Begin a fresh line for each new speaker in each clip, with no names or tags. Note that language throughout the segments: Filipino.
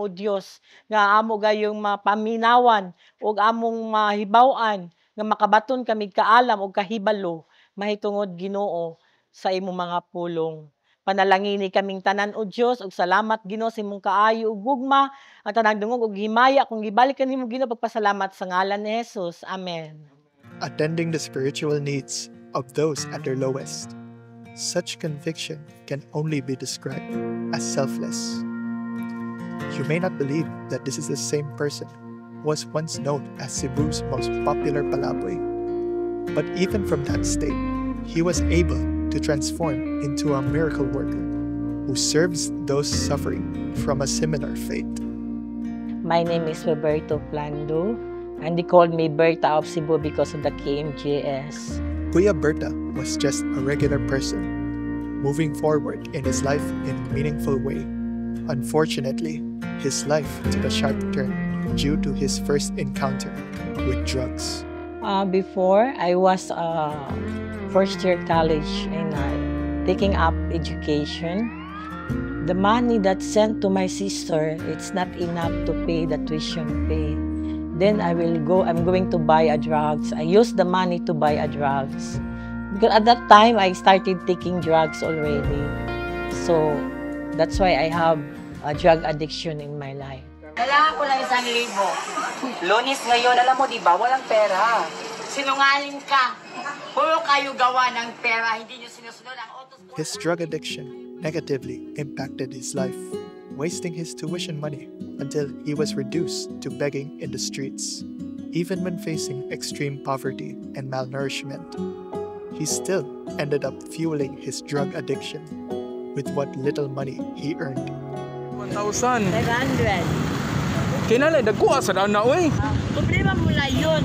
namo o Dios nga amo gayong mapaminawan ug among mahibaw-an nga makabaton kami kaalam ug kahibalo mahitungod Ginoo sa imong mga pulong. Panalangini kaming tanan o Dios ug salamat Ginoo sa imong kaayo ug gugma ang tanang dungog ug himaya kung gibalik kanimo Ginoo pagpasalamat sa ngalan ni Jesus. Amen.
Attending the spiritual needs of those at their lowest. Such conviction can only be described as selfless. You may not believe that this is the same person who was once known as Cebu's most popular palaboy. But even from that state, he was able to transform into a miracle worker who serves those suffering from a similar fate.
My name is Roberto Plando, and they called me Berta of Cebu because of the KMJS.
Kuya Berta was just a regular person, moving forward in his life in a meaningful way. Unfortunately, his life took a sharp turn due to his first encounter with drugs.
Before, I was first year college and taking up education. The money that's sent to my sister, it's not enough to pay the tuition pay. Then I'm going to buy a drugs. I use the money to buy a drugs. Because at that time, I started taking drugs already. So, that's why I have a drug addiction in my life.
Kailangan ko lang 1,000. Lunes ngayon, alam mo di ba, walang pera. Sinungaling ka. Puro kayo gawa ng pera, hindi nyo sinusunod ang utos ko.
His drug addiction negatively impacted his life, wasting his tuition money until he was reduced to begging in the streets. Even when facing extreme poverty and malnourishment, he still ended up fueling his drug addiction with what little money he earned.
1,000.
500.
Kinalay, nagkuha sa daan na, uy.
Problema mo na yun.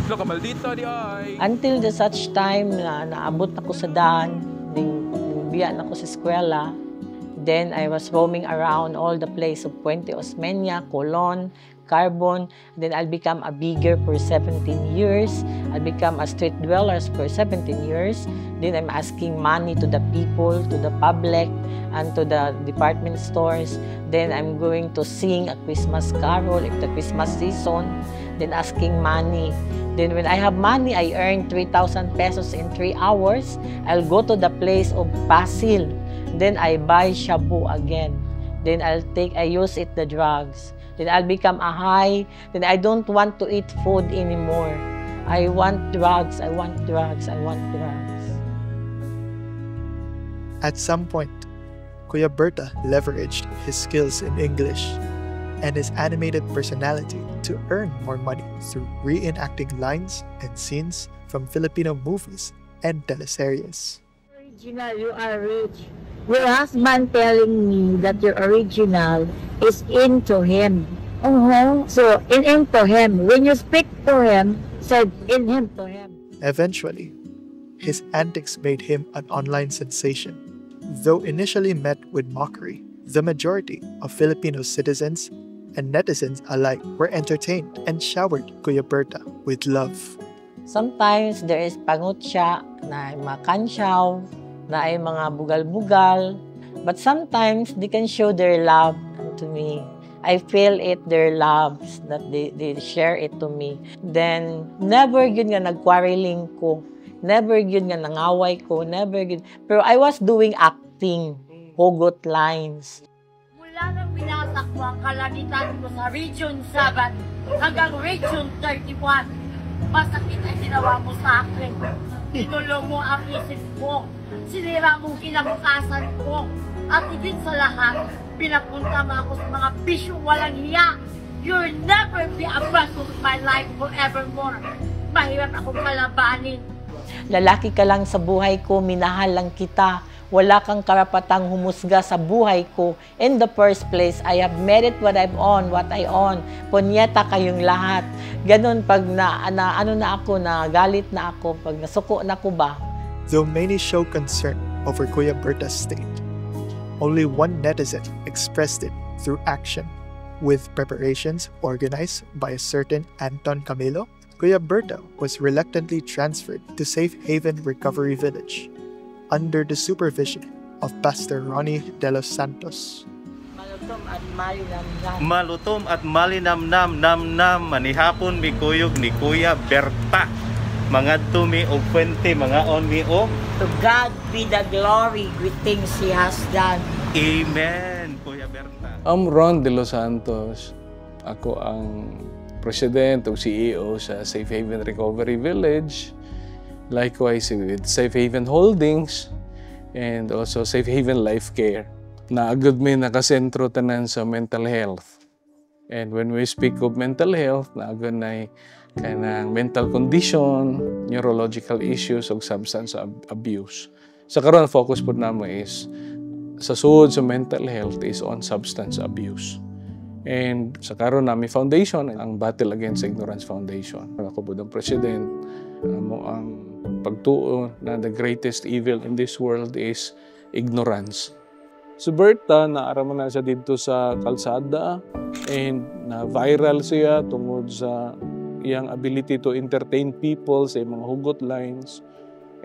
Wala ka maldita di ay.
Until the such time na naabot ako sa daan, biyan ako sa eskwela. Then I was roaming around all the place of Puente Osmeña, Colon, Carbon. Then I'll become a bigger for 17 years. I'll become a street dweller for 17 years. Then I'm asking money to the people, to the public, and to the department stores. Then I'm going to sing a Christmas carol if the Christmas season. Then asking money. Then when I have money, I earn 3,000 pesos in 3 hours. I'll go to the place of Pasil. Then I buy shabu again. Then I use it the drugs. Then I'll become a high. Then I don't want to eat food anymore. I want drugs, I want drugs, I want drugs.
At some point, Kuya Berta leveraged his skills in English and his animated personality to earn more money through reenacting lines and scenes from Filipino movies and teleseries.
Original, you are rich. Your husband telling me that your original is into him. So, into him. When you speak to him, said in him to him.
Eventually, his antics made him an online sensation. Though initially met with mockery, the majority of Filipino citizens and netizens alike were entertained and showered Kuya Berta with love.
Sometimes there is pangutya na makansyaw, na ay mga bugal-bugal. But sometimes they can show their love to me. I feel it, their loves, that they share it to me. Then, never yun nga nag-quarreling ko. Never yun nga nangaway ko. Never yun. Pero I was doing acting. Hugot lines.
Mula nang binasak mo ang kalanitan ko sa Region 7 hanggang Region 31, masakit ang ginawa mo sa akin. Tinulong mo ang isip ko. Sinira mong kinabukasan ko. At higit sa lahat, pinapunta mo ako sa mga bisyong walang hiya. You'll never be a part of my life forevermore. Mahirap akong kalabanin.
Lalaki ka lang sa buhay ko, minahal lang kita. Wala kang karapatang humusga sa buhay ko. In the first place, I have merit what I own. Punyeta kayong lahat. Ganon pag galit na ako, pag nasuko na ko ba.
Though many show concern over Kuya Berta's state, only one netizen expressed it through action. With preparations organized by a certain Anton Camilo, Kuya Berta was reluctantly transferred to Safe Haven Recovery Village under the supervision of Pastor Ronnie De Los Santos.
Malutom at malinamnam.
Malutom at malinamnam namnam manihapon mi kuyog ni Kuya Berta. Mga tumi og 20 mga on mi og.
To God be the glory with things He has done.
Amen, Kuya Berta.
I'm Ron De Los Santos. Ako ang President o CEO sa Safe Haven Recovery Village. Likewise with Safe Haven Holdings and also Safe Haven Life Care. Naagad may nakasentro tanan sa mental health. And when we speak of mental health, naagad na kanang mental condition, neurological issues o substance abuse. Sa karon focus po namo is sa sud sa mental health is on substance abuse. And sa karon nami foundation, ang Battle Against Ignorance Foundation. Ako po ang president. Mo ang pagtuo na the greatest evil in this world is ignorance. Si Berta, naaraman na siya dito sa kalsada and na-viral siya tungod sa iyang ability to entertain people sa mga hugot lines.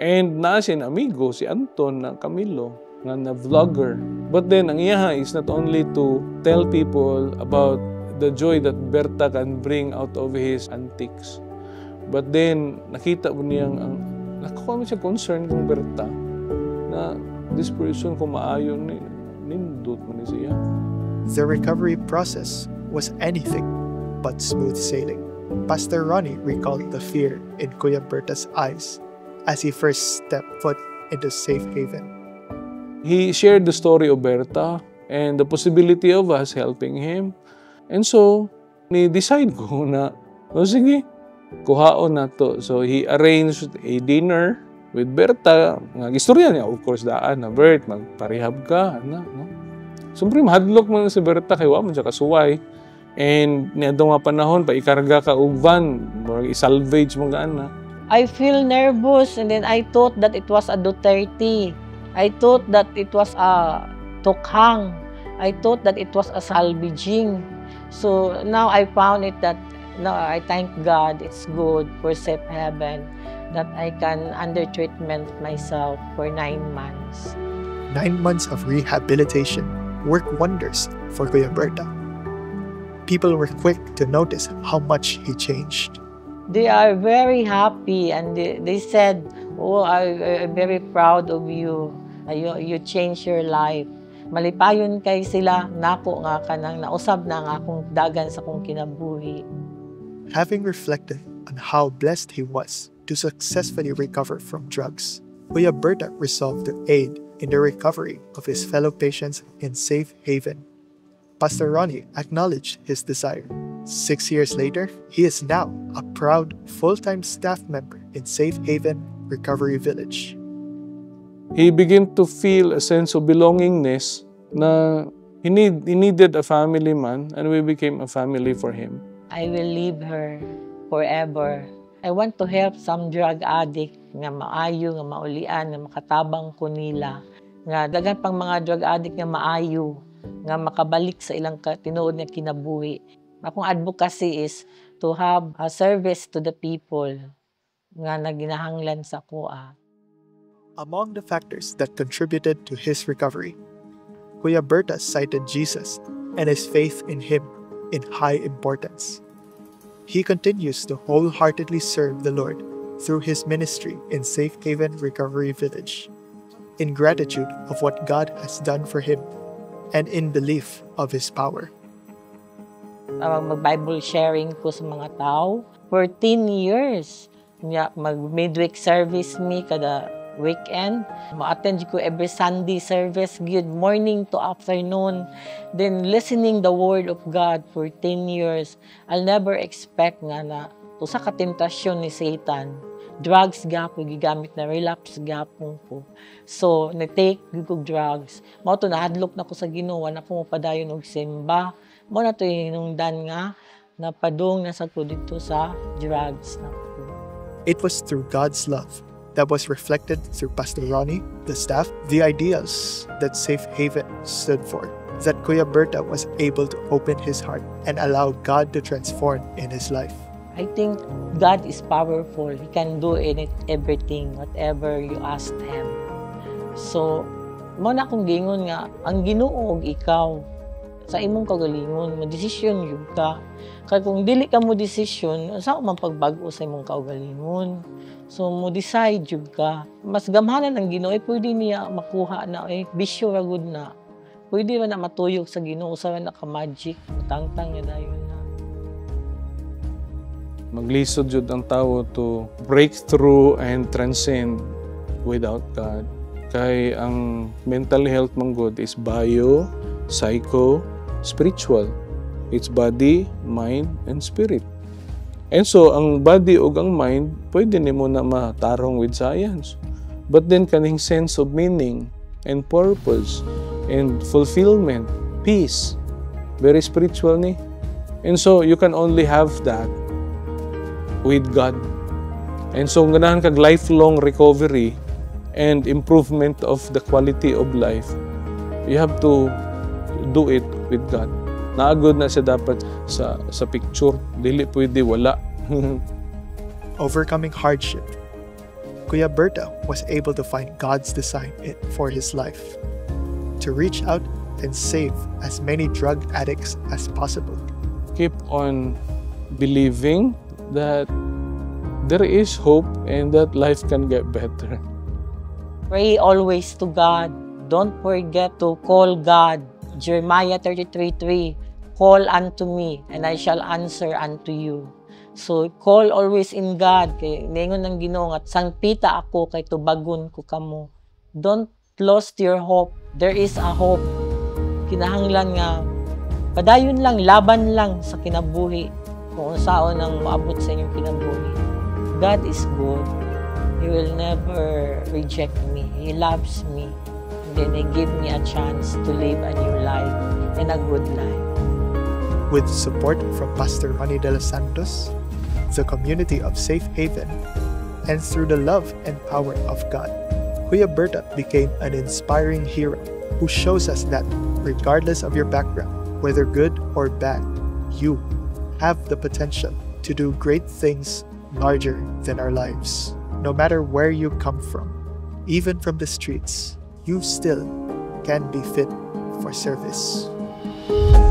And naasin amigo si Anton na Camilo na vlogger. But then, ang iya is not only to tell people about the joy that Berta can bring out of his antics. But then, nakita mo niyang, nakuha mo siya concern kong Berta na this person kung maayon ni nindot man siya.
The recovery process was anything but smooth sailing. Pastor Ronnie recalled the fear in Kuya Berta's eyes as he first stepped foot into Safe Haven.
He shared the story of Berta and the possibility of us helping him. And so, ni-decide ko na, sige, kuhaon na to. So, he arranged a dinner with Berta. Istorya niya, of course, daan na, Bert, magparehab ka. No? Siyempre, mahadlok mo na si Berta, kaya mo siya kasuway. And niado nga panahon, paikarga ka og van, i-salvage mo gaan na.
I feel nervous and then I thought that it was a Duterte. I thought that it was a Tokhang. I thought that it was a salvaging. So now I found it that now I thank God it's good for Safe Haven that I can under treatment myself for 9 months.
9 months of rehabilitation worked wonders for Kuya Berta. People were quick to notice how much he changed.
They are very happy and they said, oh, I'm very proud of you. You changed your life. Malipayon kay sila, nako nga kanang nausab na nga akong dagan sa kong kinabuhi.
Having reflected on how blessed he was to successfully recover from drugs, Kuya Berta resolved to aid in the recovery of his fellow patients in Safe Haven. Pastor Ronnie acknowledged his desire. 6 years later, he is now a proud full-time staff member in Safe Haven Recovery Village.
He began to feel a sense of belongingness na he needed a family man and we became a family for him.
I will leave her forever. I want to help some drug addict nga maayo, nga maulian, nga makatabang ko nila. Nga dagan pang mga drug addict nga maayo, nga makabalik sa ilang tinuod nga kinabuhi. Akong advocacy is to have a service to the people nga naginahanglan sa kuha.
Among the factors that contributed to his recovery, Kuya Berta cited Jesus and his faith in him in high importance. He continues to wholeheartedly serve the Lord through his ministry in Safe Haven Recovery Village, in gratitude of what God has done for him and in belief of his power.
Mag-Bible sharing ko sa mga tao for 10 years. Mag-midweek service me kada weekend. Ma-attend ko every Sunday service, good morning to afternoon. Then listening the Word of God for 10 years. I'll never expect nga na usa ka tentasyon ni Satan. Drugs gapo gigamit na relapse gapon ko. So, na-take ko drugs. Mao to nahadlok na ko sa Ginoo, na ko padayon og simba. Mo na to hinungdan nga napadung na sa ko dito sa drugs na ko.
It was through God's love that was reflected through Pastor Ronnie, the staff, the ideals that Safe Haven stood for, that Kuya Berta was able to open his heart and allow God to transform in his life.
I think God is powerful. He can do everything, whatever you ask Him. So, mo na akong gingon nga, ang Ginoo ug ikaw, sa imong kaugalingon, mo-desisyon yun ka. Kaya kung dili ka mo desisyon, sa man pagbago sa imong kaugalingon. So, mo decide yun ka. Mas gamhanan ang Ginoo, pwede niya makuha na, bisyo ra gud na. Pwede ra na matuyog sa Ginoo, sa na ka-magic, tangtang na dayon na.
Maglisod jud ang tao to break through and transcend without God. Kay ang mental health mong good is bio, psycho, spiritual. It's body, mind, and spirit. And so, ang body o ang mind, pwede nimo na matarong with science. But then, kaning sense of meaning and purpose and fulfillment, peace, very spiritual ni. And so, you can only have that with God. And so, ganahan kag lifelong recovery and improvement of the quality of life, you have to do it with God. Naagod na siya dapat sa picture. Dili pwede wala.
Overcoming hardship, Kuya Berta was able to find God's design for his life, to reach out and save as many drug addicts as possible.
Keep on believing that there is hope and that life can get better.
Pray always to God. Don't forget to call God. Jeremiah 33:3, call unto me, and I shall answer unto you. So, call always in God. Kay ningon ng Ginoo nga sangpita ako kay tubagon ko kamo. Don't lose your hope. There is a hope. Kinahanglan nga padayon lang, laban lang sa kinabuhi. Kung saan ang maabot sa inyong kinabuhi. God is good. He will never reject me. He loves me. And then He give me a chance to live a new life and a good life.
With support from Pastor Manny de los Santos, the community of Safe Haven, and through the love and power of God, Kuya Berta became an inspiring hero who shows us that regardless of your background, whether good or bad, you have the potential to do great things larger than our lives. No matter where you come from, even from the streets, you still can be fit for service.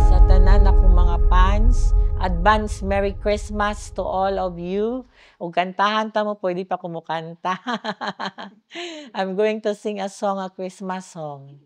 Sa tanan akong mga fans, advance Merry Christmas to all of you. O kantahan ta mo, pwede pa kumukanta. I'm going to sing a song, a Christmas song.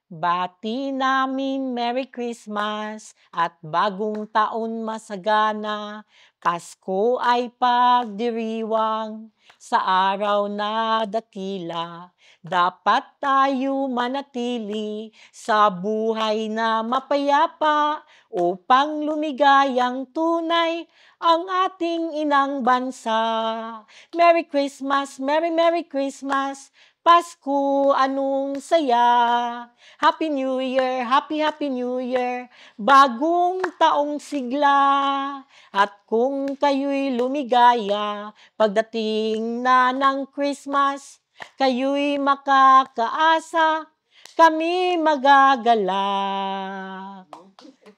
Bati namin Merry Christmas at bagong taon masagana. Pasko ay pagdiriwang sa araw na dakila. Dapat tayo manatili sa buhay na mapayapa upang lumigayang tunay ang ating inang bansa. Merry Christmas, Merry Merry Christmas, Pasko, anong saya. Happy New Year, Happy Happy New Year, bagong taong sigla. At kung kayo'y lumigaya, pagdating na ng Christmas, kayo'y makakaasa, kami magagalak.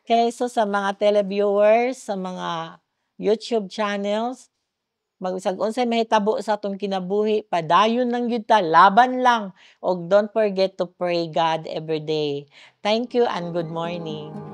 Okay, so sa mga televiewers, sa mga YouTube channels, magsag unsay mahitabo sa atong kinabuhi, padayon lang gyud ta, laban lang, og don't forget to pray God every day. Thank you and good morning.